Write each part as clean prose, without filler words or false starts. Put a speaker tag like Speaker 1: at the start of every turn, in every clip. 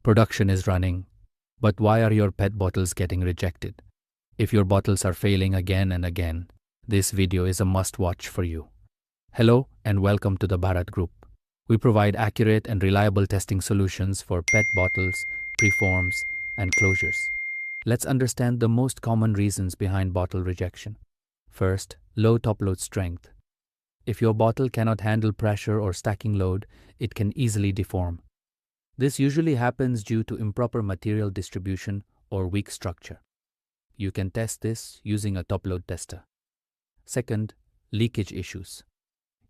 Speaker 1: Production is running, but why are your PET bottles getting rejected? If your bottles are failing again and again, this video is a must-watch for you. Hello and welcome to the Bharat Group. We provide accurate and reliable testing solutions for PET bottles, preforms, and closures. Let's understand the most common reasons behind bottle rejection. First, low top load strength. If your bottle cannot handle pressure or stacking load, it can easily deform. This usually happens due to improper material distribution or weak structure. You can test this using a top load tester. Second, leakage issues.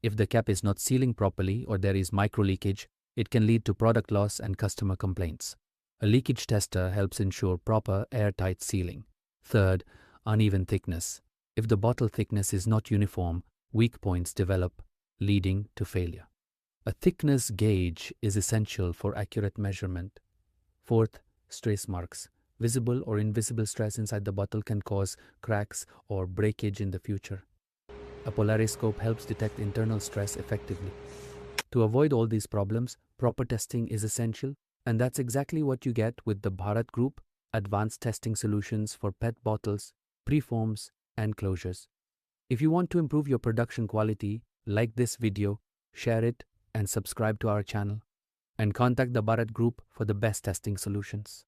Speaker 1: If the cap is not sealing properly or there is micro leakage, it can lead to product loss and customer complaints. A leakage tester helps ensure proper airtight sealing. Third, uneven thickness. If the bottle thickness is not uniform, weak points develop, leading to failure. A thickness gauge is essential for accurate measurement. Fourth, stress marks. Visible or invisible stress inside the bottle can cause cracks or breakage in the future. A polariscope helps detect internal stress effectively. To avoid all these problems, proper testing is essential, and that's exactly what you get with the Bharat Group advanced testing solutions for PET bottles, preforms, and closures. If you want to improve your production quality, like this video, share it, and subscribe to our channel, and contact the Bharat Group for the best testing solutions.